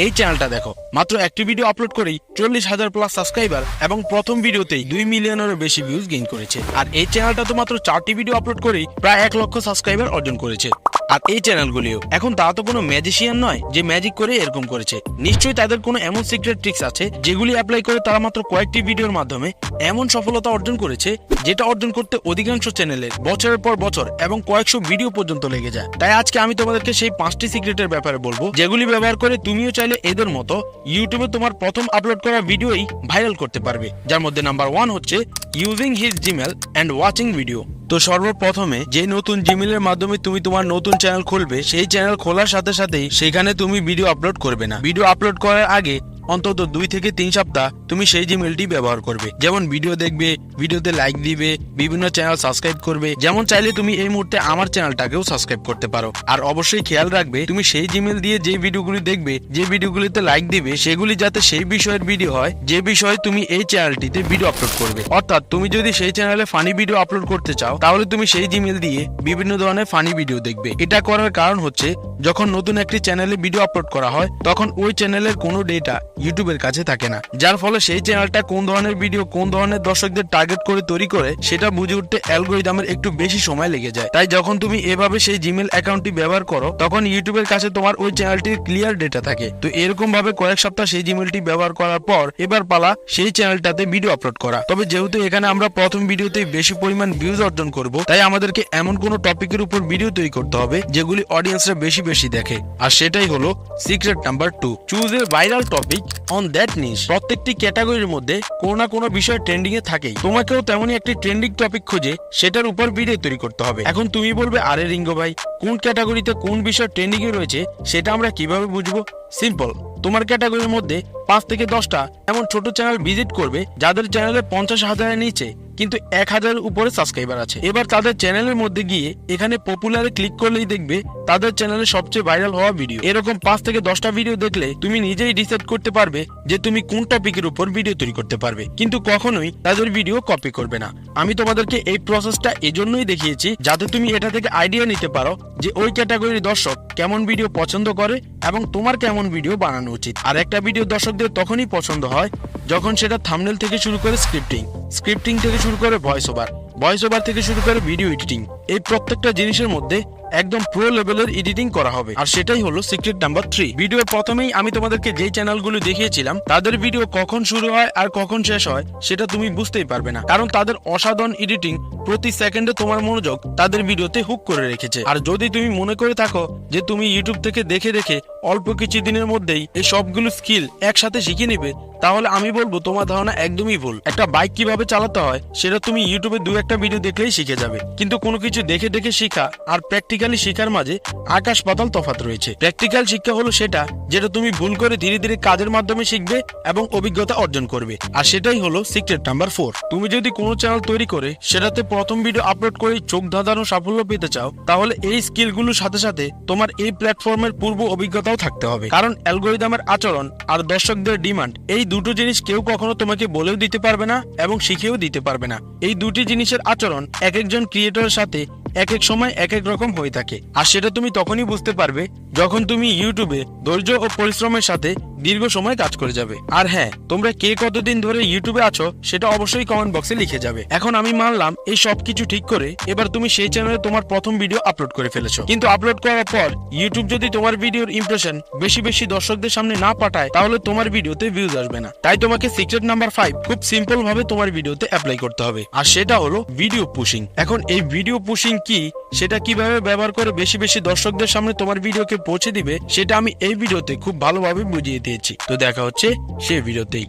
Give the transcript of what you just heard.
এই চ্যানেলটা দেখো, মাত্র একটি ভিডিও আপলোড করেই 40,000 প্লাস সাবস্ক্রাইবার এবং প্রথম ভিডিওতেই 2 মিলিয়নেরও বেশি ভিউজ গেইন করেছে। আর এই চ্যানেলটা তো মাত্র 4টি ভিডিও আপলোড করেই প্রায় 1 লক্ষ সাবস্ক্রাইবার অর্জন করেছে। আর এই চ্যানেলগুলিও এখন তারা তো কোনো ম্যাজিশিয়ান নয় যে ম্যাজিক করে এরকম করেছে। নিশ্চয়ই তাদের কোনো এমন সিক্রেট ট্রিক্স আছে যেগুলি অ্যাপ্লাই করে তারা মাত্র কয়েকটি ভিডিওর মাধ্যমে এমন সফলতা অর্জন করেছে যেটা অর্জন করতে অধিকাংশ চ্যানেলের বছরের পর বছর এবং কয়েকশো ভিডিও পর্যন্ত লেগে যায়। তাই আজকে আমি তোমাদেরকে সেই 5টি সিক্রেটের ব্যাপারে বলবো যেগুলি ব্যবহার করে তুমিও চাইলে এদের মতো ইউটিউবে তোমার প্রথম আপলোড করা ভিডিওই ভাইরাল করতে পারবে। যার মধ্যে নাম্বার 1 হচ্ছে using his Gmail and watching video. তো সর্বপ্রথমে যে নতুন জিমেলের মাধ্যমে তুমি তোমার নতুন চ্যানেল খুলবে, সেই চ্যানেল খোলার সাথে সাথেই সেখানে তুমি ভিডিও আপলোড করবে না। ভিডিও আপলোড করার আগে অন্তত 2 থেকে 3 সপ্তাহ তুমি সেই জিমেলটি ব্যবহার করবে। যেমন ভিডিও দেখবে, ভিডিওতে লাইক দিবে, বিভিন্ন চ্যানেল সাবস্ক্রাইব করবে। যেমন চাইলে তুমি এই মুহূর্তে আমার চ্যানেলটাকেও সাবস্ক্রাইব করতে পারো। আর অবশ্যই খেয়াল রাখবে তুমি সেই জিমেল দিয়ে যে ভিডিওগুলি দেখবে, যে ভিডিওগুলিতে লাইক দিবে, সেগুলি যাতে সেই বিষয়ের ভিডিও হয় যে বিষয়ে তুমি এই চ্যানেলটিতে ভিডিও আপলোড করবে। অর্থাৎ তুমি যদি সেই চ্যানেলে ফানি ভিডিও আপলোড করতে চাও তাহলে তুমি সেই জিমেল দিয়ে বিভিন্ন ধরনের ফানি ভিডিও দেখবে। এটা করার কারণ হচ্ছে যখন নতুন একটি চ্যানেলে ভিডিও আপলোড করা হয় তখন ওই চ্যানেলের কোনো ডেটা ইউটিউবের কাছে থাকে না, যার ফলে সেই চ্যানেলটা কোন ধরনের ভিডিও কোন ধরনের দর্শকদের টার্গেট করে তৈরি করে সেটা বুঝে উঠতে অ্যালগরিদমের একটু বেশি সময় লেগে যায়। তাই যখন তুমি এভাবে সেই জিমেল অ্যাকাউন্টটি ব্যবহার করো তখন ইউটিউবের কাছে তোমার ওই চ্যানেলটির ক্লিয়ার ডেটা থাকে। তো এরকম ভাবে কয়েক সপ্তাহ সেই জিমেলটি ব্যবহার করার পর এবার পালা সেই চ্যানেলটাতে ভিডিও আপলোড করা। তবে যেহেতু এখানে আমরা প্রথম ভিডিওতেই বেশি পরিমাণ ভিউজ অর্জন করব, তাই আমাদেরকে এমন কোন টপিকের উপর ভিডিও তৈরি করতে হবে যেগুলি অডিয়েন্সরা বেশি বেশি দেখে। আর সেটাই হলো secret number 2, choose a viral topic on that niche. প্রত্যেকটি ক্যাটাগরির মধ্যে কোনো না কোনো বিষয় ট্রেন্ডিং এ থাকেই। তোমাকেও তেমনই একটি ট্রেন্ডিং টপিক খুঁজে সেটার উপর ভিডিও তৈরি করতে হবে। এখন তুমি বলবে, আরে রিঙ্গো ভাই, কোন ক্যাটাগরিতে কোন বিষয় ট্রেন্ডিং এ রয়েছে সেটা আমরা কিভাবে বুঝবো? সিম্পল, তোমার ক্যাটাগরির মধ্যে 5 থেকে 10টা এমন ছোট চ্যানেল ভিজিট করবে যাদের চ্যানেলে 50,000-এর নিচে কিন্তু 1,000-এর উপরে সাবস্ক্রাইবার আছে। এবার তাদের চ্যানেলের মধ্যে গিয়ে এখানে পপুলারে ক্লিক করলেই দেখবে তাদের চ্যানেলে সবচেয়ে ভাইরাল হওয়া ভিডিও। এরকম 5 থেকে 10টা ভিডিও দেখলে তুমি নিজেই ডিসাইড করতে পারবে যে তুমি কোন টপিকের উপর ভিডিও তৈরি করতে পারবে, কিন্তু কখনোই তাদের ভিডিও কপি করবে না। আমি তোমাদেরকে এই প্রসেসটা এজন্যই দেখিয়েছি যাতে তুমি এটা থেকে আইডিয়া নিতে পারো যে ওই ক্যাটাগরির দর্শক কেমন ভিডিও পছন্দ করে এবং তোমার কেমন ভিডিও বানানো উচিত। আর একটা ভিডিও দর্শকদের তখনই পছন্দ হয় যখন সেটা থাম্বনেল থেকে শুরু করে স্ক্রিপ্টিং থেকে শুরু করে ভয়েস ওভার থেকে শুরু করে ভিডিও এডিটিং, এই প্রত্যেকটা জিনিসের মধ্যে একদম প্রো লেভেলের এডিটিং করা হবে। আর সেটাই হলো সিক্রেট নাম্বার 3। ভিডিওর প্রথমেই আমি তোমাদেরকে যেই চ্যানেলগুলো দেখিয়েছিলাম তাদের ভিডিও কখন শুরু হয় আর কখন শেষ হয় সেটা তুমি বুঝতেই পারবে না, কারণ তাদের অসাধারণ এডিটিং প্রতি সেকেন্ডে তোমার মনোযোগ তাদের ভিডিওতে হুক করে রেখেছে। আর যদি তুমি মনে করে থাকো যে তুমি ইউটিউব থেকে দেখে দেখে অল্প কিছু দিনের মধ্যেই এই সবগুলো স্কিল একসাথে শিখে নিবে, তাহলে আমি বলবো তোমার ধারণা একদমই ভুল। একটা বাইক কিভাবে চালাতে হয় সেটা তুমি ইউটিউবে 2-1টা ভিডিও দেখলেই শিখে যাবে, কিন্তু কোনো কিছু দেখে দেখে শিখা আর প্র্যাকটিক্যালি শিখার মাঝে আকাশ পাতাল তফাৎ রয়েছে। প্র্যাকটিক্যাল শিক্ষা হলো সেটা যেটা তুমি ভুল করে ধীরে ধীরে কাজের মাধ্যমে শিখবে এবং অভিজ্ঞতা অর্জন করবে। আর সেটাই হলো সিক্রেট নাম্বার 4। তুমি যদি কোনো চ্যানেল তৈরি করে সেটাতে প্রথম ভিডিও আপলোড করে চোখ ধাঁধানো সাফল্য পেতে চাও, তাহলে এই স্কিলগুলোর সাথে সাথে তোমার এই প্ল্যাটফর্মের পূর্ব অভিজ্ঞতাও থাকতে হবে। কারণ অ্যালগরিদমের আচরণ আর দর্শকদের ডিমান্ড, এই দুটো জিনিস কেউ কখনো তোমাকে বলেও দিতে পারবে না এবং শিখেও দিতে পারবে না। এই দুটি জিনিসের আচরণ এক একজন ক্রিয়েটরের সাথে এক এক সময় এক এক রকম হয়ে থাকে। আর সেটা তুমি তখনই বুঝতে পারবে যখন তুমি ইউটিউবে ধৈর্য ও পরিশ্রমের সাথে দীর্ঘ সময় কাজ করে যাবে। আর হ্যাঁ, তোমরা কে কতদিন ধরে ইউটিউবে আছো সেটা অবশ্যই কমেন্ট বক্সে লিখে যাবে। এখন আমি মানলাম এই সবকিছু ঠিক করে এবার তুমি সেই চ্যানেলে তোমার প্রথম ভিডিও আপলোড করে ফেলেছো, কিন্তু আপলোড করার পর ইউটিউব যদি তোমার ভিডিওর ইমপ্রেশন বেশি বেশি দর্শকদের সামনে না পাঠায় তাহলে তোমার ভিডিওতে ভিউজ আসবে না। তাই তোমাকে সিক্রেট নাম্বার 5 খুব সিম্পল ভাবে তোমার ভিডিওতে অ্যাপ্লাই করতে হবে, আর সেটা হলো ভিডিও পুশিং। এখন এই ভিডিও পুশিং কি, সেটা কিভাবে ব্যবহার করে বেশি বেশি দর্শকদের সামনে তোমার ভিডিওকে পৌঁছে দিবে সেটা আমি এই ভিডিওতে খুব ভালোভাবে বুঝিয়ে দিয়েছি। তো দেখা হচ্ছে সেই ভিডিওতেই।